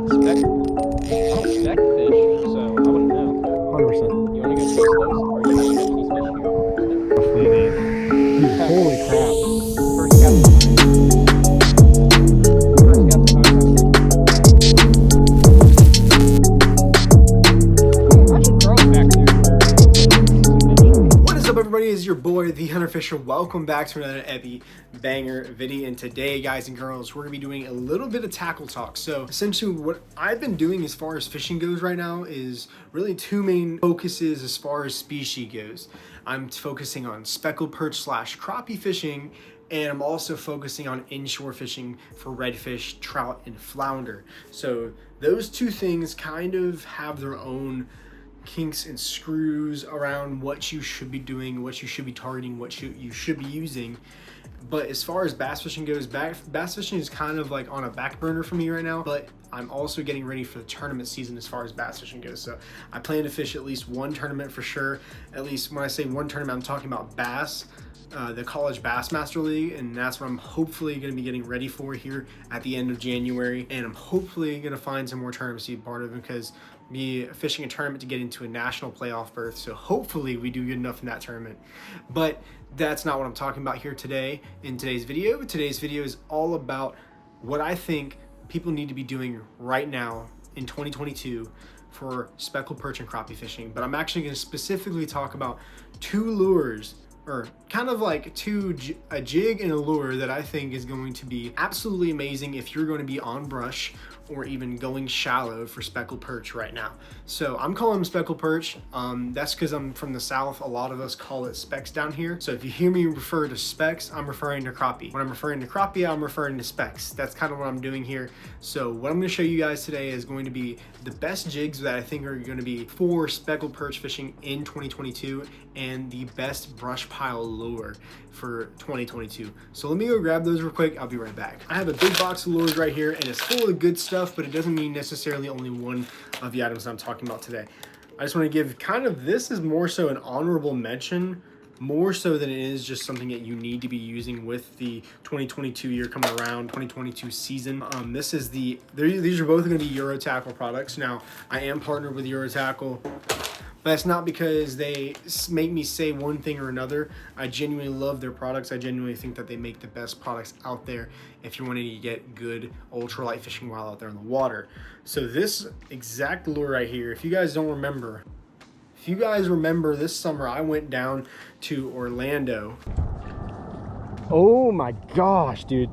Spec. I don't spec fish, so I wouldn't know. 100%. You want to go chase those, or you want to catch these fish here? Hopefully they. Dude, holy crap. First captain. First captain. I should throw it back there. What is up, everybody? It's your boy, the Hunter Fisher. Welcome back to another Epi Banger video. And today, guys and girls, we're gonna be doing a little bit of tackle talk. So essentially what I've been doing as far as fishing goes right now is really two main focuses as far as species goes. I'm focusing on speckled perch / crappie fishing, and I'm also focusing on inshore fishing for redfish, trout, and flounder. So those two things kind of have their own kinks and screws around what you should be doing, what you should be targeting, what you should be using. But as far as bass fishing goes, bass fishing is kind of like on a back burner for me right now, but I'm also getting ready for the tournament season as far as bass fishing goes. So I plan to fish at least one tournament for sure. At least when I say one tournament, I'm talking about bass, the College Bassmaster League, and that's what I'm hopefully going to be getting ready for here at the end of January. And I'm hopefully going to find some more tournaments to be part of, because be fishing a tournament to get into a national playoff berth. So hopefully we do good enough in that tournament. But that's not what I'm talking about here today in today's video. Today's video is all about what I think people need to be doing right now in 2022 for speckled perch and crappie fishing. But I'm actually going to specifically talk about two lures, or kind of like a jig and a lure that I think is going to be absolutely amazing if you're going to be on brush or even going shallow for speckled perch right now. So I'm calling them speckled perch. That's because I'm from the South. A lot of us call it specks down here. So if you hear me refer to specks, I'm referring to crappie. When I'm referring to crappie, I'm referring to specks. That's kind of what I'm doing here. So what I'm gonna show you guys today is going to be the best jigs that I think are gonna be for speckled perch fishing in 2022, and the best brush pile lure for 2022. So let me go grab those real quick. I'll be right back. I have a big box of lures right here, and it's full of good stuff, but it doesn't mean necessarily only one of the items that I'm talking about today. I just want to give kind of, this is more so an honorable mention, more so than it is just something that you need to be using with the 2022 year coming around, 2022 season. This is these are both going to be Eurotube products. Now, I am partnered with Eurotube, but it's not because they make me say one thing or another. I genuinely love their products. I genuinely think that they make the best products out there if you're wanting to get good ultralight fishing while out there in the water. So this exact lure right here, if you guys remember this summer, I went down to Orlando. Oh my gosh, dude.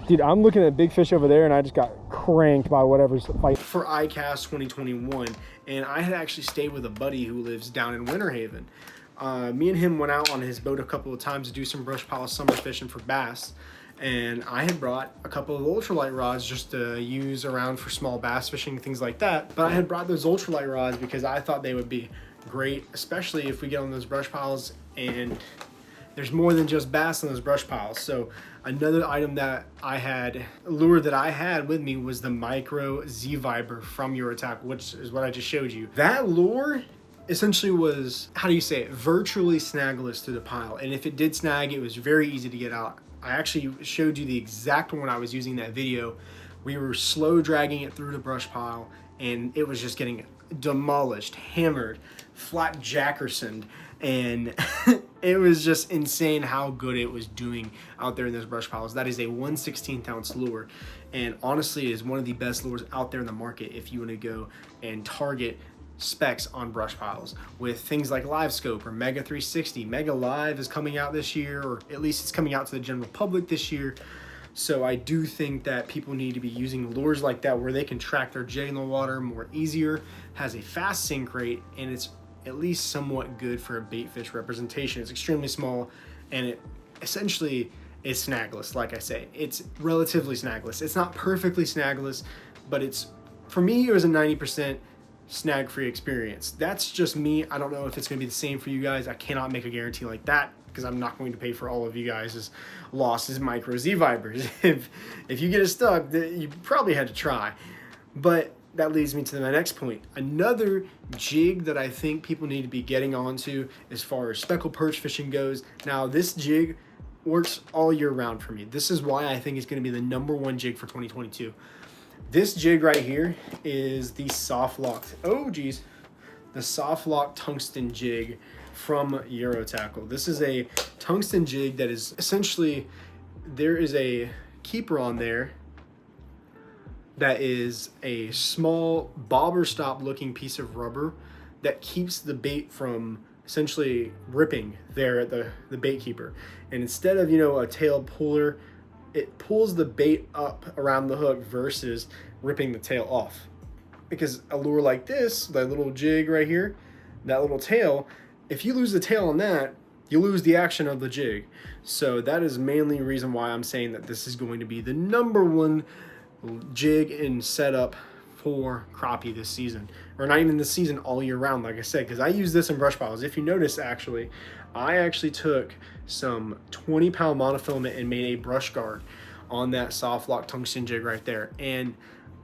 Dude, I'm looking at big fish over there, and I just got cranked by whatever's fighting. For ICAST 2021, and I had actually stayed with a buddy who lives down in Winter Haven. Me and him went out on his boat a couple of times to do some brush pile summer fishing for bass, and I had brought a couple of ultralight rods just to use around for small bass fishing, things like that. But I had brought those ultralight rods because I thought they would be great, especially if we get on those brush piles and there's more than just bass in those brush piles. So another item that I had, a lure that I had with me, was the Micro Z Viber from Eurotube, which is what I just showed you. That lure essentially was, how do you say it, virtually snagless to the pile. And if it did snag, it was very easy to get out. I actually showed you the exact one I was using in that video. We were slow dragging it through the brush pile, and it was just getting demolished, hammered, flat jackersoned, and it was just insane how good it was doing out there in those brush piles. That is a 1/16 ounce lure, and honestly, it is one of the best lures out there in the market if you want to go and target specs on brush piles with things like Live Scope or Mega 360. Mega Live is coming out this year, or at least it's coming out to the general public this year. So I do think that people need to be using lures like that where they can track their jig in the water more easier, has a fast sink rate, and it's at least somewhat good for a bait fish representation. It's extremely small, and it essentially is snagless. Like I say, it's relatively snagless. It's not perfectly snagless, but it's, for me, it was a 90% snag-free experience. That's just me. I don't know if it's going to be the same for you guys. I cannot make a guarantee like that, because I'm not going to pay for all of you guys' losses Micro Z Vibers. If you get it stuck, you probably had to try. But that leads me to my next point. Another jig that I think people need to be getting onto as far as speckled perch fishing goes. Now, this jig works all year round for me. This is why I think it's going to be the #1 jig for 2022. This jig right here is the soft locked, the soft lock tungsten jig from Eurotackle. This is a tungsten jig that is essentially, there is a keeper on there that is a small bobber stop looking piece of rubber that keeps the bait from essentially ripping there at the bait keeper. And instead of, you know, a tail puller, it pulls the bait up around the hook versus ripping the tail off. Because a lure like this, that little jig right here, that little tail, if you lose the tail on that, you lose the action of the jig. So that is mainly the reason why I'm saying that this is going to be the #1 jig and setup for crappie this season, or not even this season, all year round, like I said, because I use this in brush piles. If you notice, actually, I actually took some 20-pound monofilament and made a brush guard on that soft lock tungsten jig right there. And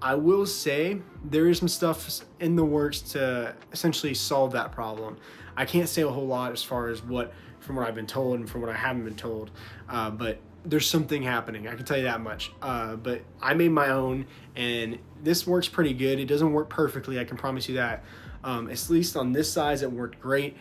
I will say there is some stuff in the works to essentially solve that problem. I can't say a whole lot as far as from what I've been told and from what I haven't been told, but there's something happening, I can tell you that much. But I made my own, and this works pretty good. It doesn't work perfectly, I can promise you that. At least on this size, it worked great.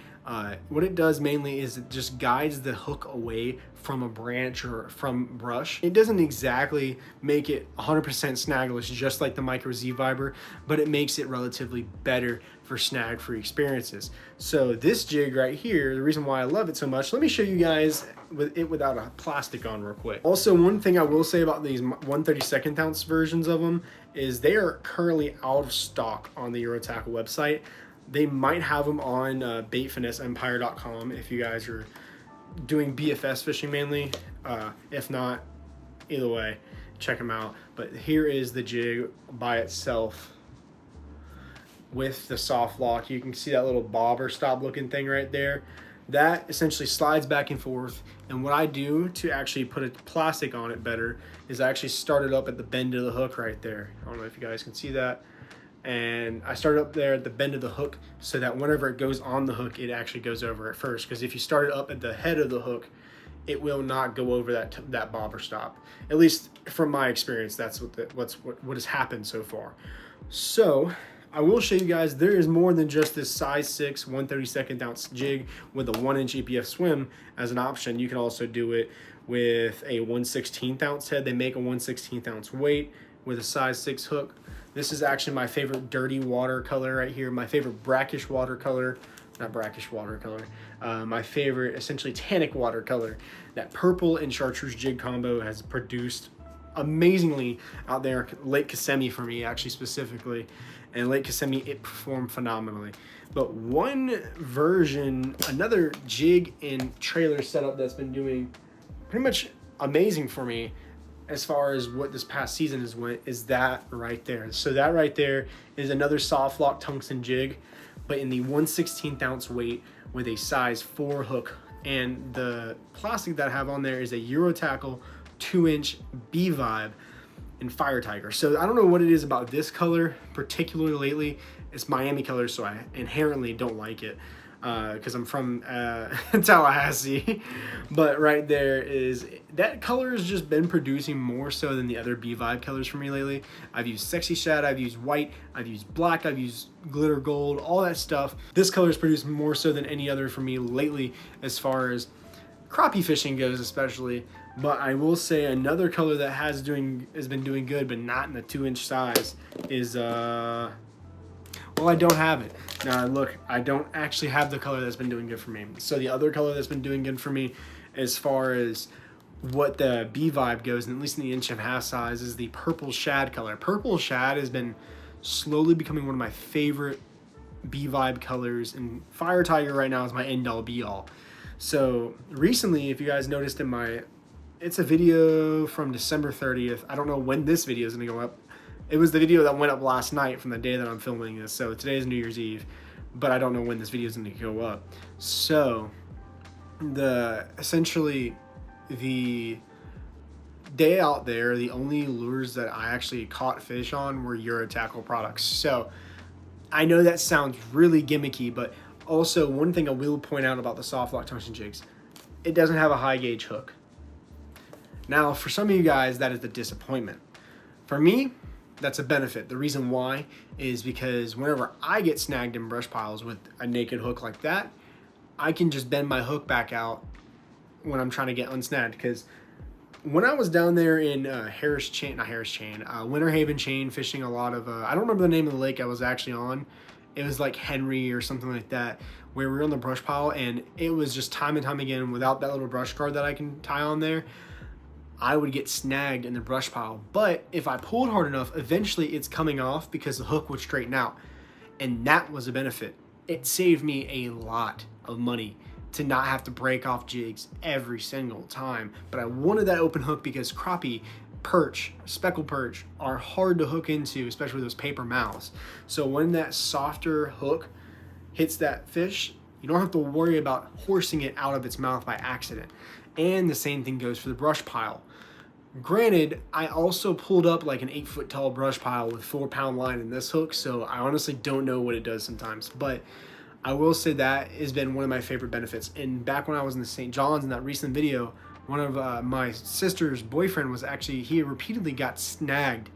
What it does mainly is it just guides the hook away from a branch or from brush. It doesn't exactly make it 100% snagless, just like the Micro Z Viber, but it makes it relatively better for snag-free experiences. So this jig right here, the reason why I love it so much, let me show you guys with it without a plastic on real quick. Also, one thing I will say about these 1/32 ounce versions of them is they are currently out of stock on the Eurotackle website. They might have them on baitfinesseempire.com if you guys are doing BFS fishing mainly. If not, either way, check them out. But here is the jig by itself with the soft lock. You can see that little bobber stop looking thing right there. That essentially slides back and forth. And what I do to actually put a plastic on it better is I actually start it up at the bend of the hook right there. I don't know if you guys can see that. And I start up there at the bend of the hook so that whenever it goes on the hook, it actually goes over it first. Because if you start it up at the head of the hook, it will not go over that bobber stop. At least from my experience, that's what has happened so far. So I will show you guys there is more than just this size 6 1/32 ounce jig with a 1-inch EPF Swim as an option. You can also do it with a 1/16 ounce head. They make a 1/16 ounce weight with a size 6 hook. This is actually my favorite dirty watercolor right here. My favorite brackish watercolor, not brackish watercolor. My favorite essentially tannic watercolor. That purple and chartreuse jig combo has produced amazingly out there. Lake Kissimmee for me, actually, specifically. And Lake Kissimmee, it performed phenomenally. But one version, another jig and trailer setup that's been doing pretty much amazing for me as far as what this past season has went, is that right there. So that right there is another soft lock tungsten jig, but in the 1/16 ounce weight with a size 4 hook. And the plastic that I have on there is a Eurotackle 2-inch B-Vibe in Fire Tiger. So I don't know what it is about this color, particularly lately. It's Miami color, so I inherently don't like it because I'm from Tallahassee. But right there is, that color has just been producing more so than the other B-Vibe colors for me lately. I've used Sexy Shad, I've used white, I've used black, I've used glitter gold, all that stuff. This color has produced more so than any other for me lately as far as crappie fishing goes, especially. But I will say another color that has been doing good, but not in the 2-inch size, is well, I don't have it. Now look, I don't actually have the color that's been doing good for me. So the other color that's been doing good for me as far as what the B-Vibe goes, and at least in the 1.5-inch size, is the purple shad color. Purple shad has been slowly becoming one of my favorite B-Vibe colors, and Fire Tiger right now is my end-all be-all. So recently, if you guys noticed in it's a video from December 30th. I don't know when this video is going to go up. It was the video that went up last night from the day that I'm filming this. So today is New Year's Eve, but I don't know when this video is going to go up. So essentially the day out there, the only lures that I actually caught fish on were Eurotackle products. So I know that sounds really gimmicky, but also one thing I will point out about the soft lock tungsten jigs, it doesn't have a high gauge hook. Now, for some of you guys, that is the disappointment. For me, that's a benefit. The reason why is because whenever I get snagged in brush piles with a naked hook like that, I can just bend my hook back out when I'm trying to get unsnagged. Because when I was down there in Winter Haven chain fishing a lot of, I don't remember the name of the lake I was actually on. It was like Henry or something like that, where we were on the brush pile, and it was just time and time again, without that little brush guard that I can tie on there, I would get snagged in the brush pile. But if I pulled hard enough, eventually it's coming off because the hook would straighten out. And that was a benefit. It saved me a lot of money to not have to break off jigs every single time. But I wanted that open hook because crappie, perch, speckled perch are hard to hook into, especially those paper mouths. So when that softer hook hits that fish, you don't have to worry about horsing it out of its mouth by accident. And the same thing goes for the brush pile. Granted, I also pulled up like an 8-foot tall brush pile with 4-pound line in this hook, so I honestly don't know what it does sometimes, but I will say that has been one of my favorite benefits. And back when I was in the St. John's in that recent video, one of my sister's boyfriend was actually, he repeatedly got snagged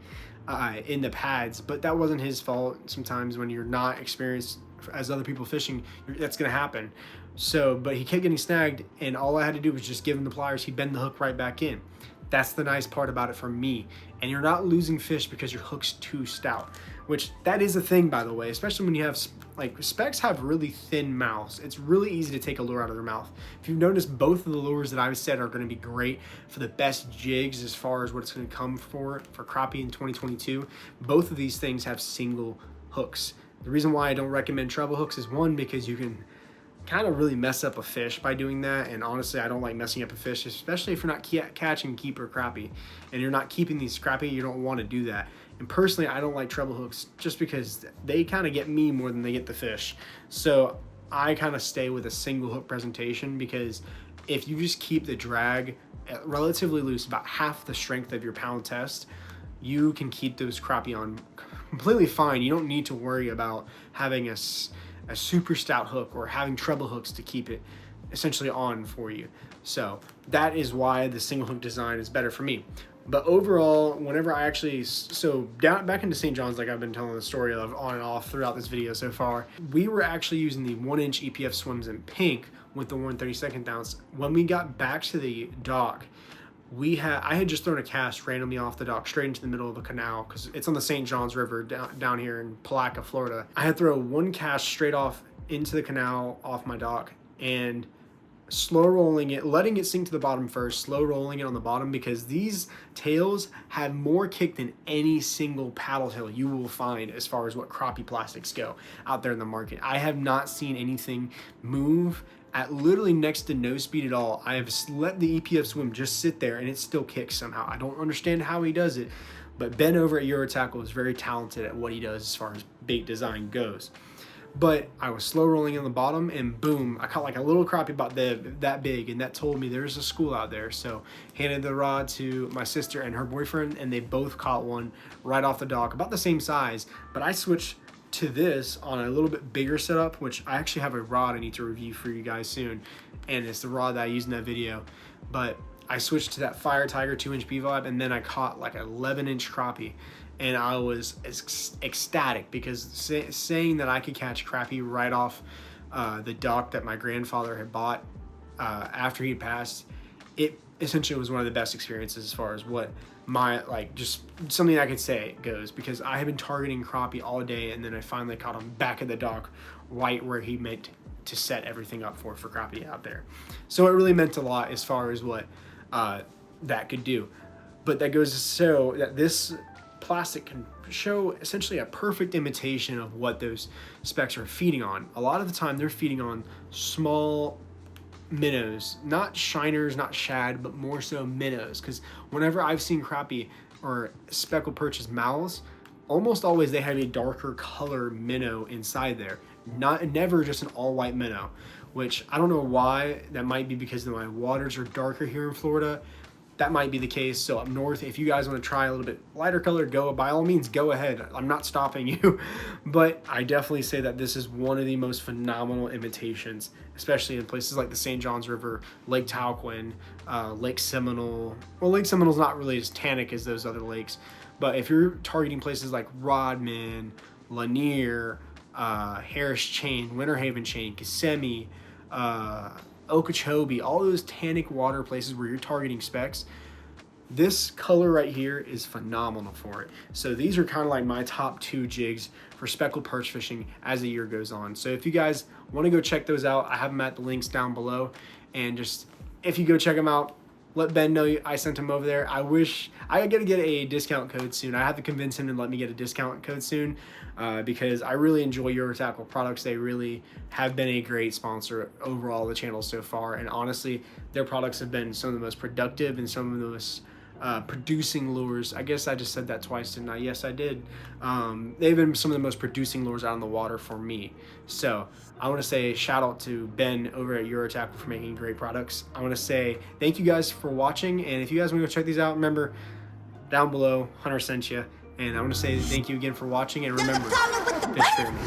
in the pads, but that wasn't his fault. Sometimes when you're not experienced as other people fishing, that's gonna happen. So, but he kept getting snagged, and all I had to do was just give him the pliers. He'd bend the hook right back in. That's the nice part about it for me. And you're not losing fish because your hook's too stout, which that is a thing, by the way, especially when you have, like, specs have really thin mouths. It's really easy to take a lure out of their mouth. If you've noticed, both of the lures that I've said are going to be great for the best jigs as far as what it's going to come for crappie in 2022. Both of these things have single hooks. The reason why I don't recommend treble hooks is, one, because you can kind of really mess up a fish by doing that, and honestly I don't like messing up a fish, especially if you're not catching keeper crappie and you're not keeping these crappie. You don't want to do that. And personally, I don't like treble hooks just because they kind of get me more than they get the fish. So I kind of stay with a single hook presentation, because if you just keep the drag relatively loose, about half the strength of your pound test, you can keep those crappie on completely fine. You don't need to worry about having a super stout hook or having treble hooks to keep it essentially on for you. So that is why the single hook design is better for me. But overall, whenever I actually, back into St. John's, like I've been telling the story of on and off throughout this video so far, we were actually using the 1-inch EPF Swims in pink with the 1/32 ounce. When we got back to the dock, I had just thrown a cast randomly off the dock straight into the middle of a canal, because it's on the St. John's River down here in Palaca, Florida. I had thrown one cast straight off into the canal off my dock, and slow rolling it, letting it sink to the bottom first, slow rolling it on the bottom, because these tails have more kick than any single paddle tail you will find as far as what crappie plastics go out there in the market. I have not seen anything move at literally next to no speed at all. I have let the EPF Swim just sit there and it still kicks somehow. I don't understand how he does it, but Ben over at Eurotube is very talented at what he does as far as bait design goes. But I was slow rolling on the bottom, and boom, I caught like a little crappie about that big, and that told me there's a school out there. So handed the rod to my sister and her boyfriend, and they both caught one right off the dock, about the same size. But I switched to this on a little bit bigger setup, which I actually have a rod I need to review for you guys soon, and it's the rod that I used in that video. But I switched to that Fire Tiger 2-inch B-Vibe, and then I caught like an 11-inch crappie. And I was ecstatic, because saying that I could catch crappie right off the dock that my grandfather had bought after he had passed, it essentially was one of the best experiences as far as what my, like, just something I could say goes, because I had been targeting crappie all day, and then I finally caught him back at the dock right where he meant to set everything up for crappie out there. So it really meant a lot as far as what that could do. But that goes to show that this plastic can show essentially a perfect imitation of what those specs are feeding on. A lot of the time they're feeding on small minnows, not shiners, not shad, but more so minnows, because whenever I've seen crappie or speckled perch's mouths, almost always they have a darker color minnow inside there, never just an all white minnow, which I don't know why. That might be because my waters are darker here in Florida. That might be the case. So up north, if you guys want to try a little bit lighter color, by all means, go ahead. I'm not stopping you. But I definitely say that this is one of the most phenomenal imitations, especially in places like the St. John's River, Lake Talquin, Lake Seminole. Well, Lake Seminole's not really as tannic as those other lakes, But if you're targeting places like Rodman, Lanier, Harris Chain, Winter Haven Chain, Kissimmee, Okeechobee, all those tannic water places where you're targeting specks, this color right here is phenomenal for it. So these are kind of like my top 2 jigs for speckled perch fishing as the year goes on. So if you guys want to go check those out, I have them at the links down below. And just, if you go check them out, let Ben know I sent him over there. I wish I gotta get a discount code soon. I have to convince him to let me get a discount code soon because I really enjoy Eurotackle products. They really have been a great sponsor overall of the channel so far. And honestly, their products have been some of the most productive and some of the most producing lures. I guess I just said that twice, didn't I? Yes, I did. They've been some of the most producing lures out on the water for me. So I want to say shout out to Ben over at Eurotackle for making great products. I want to say thank you guys for watching, and if you guys want to go check these out, remember down below Hunter sent you. And I want to say thank you again for watching, and remember, fish fairly.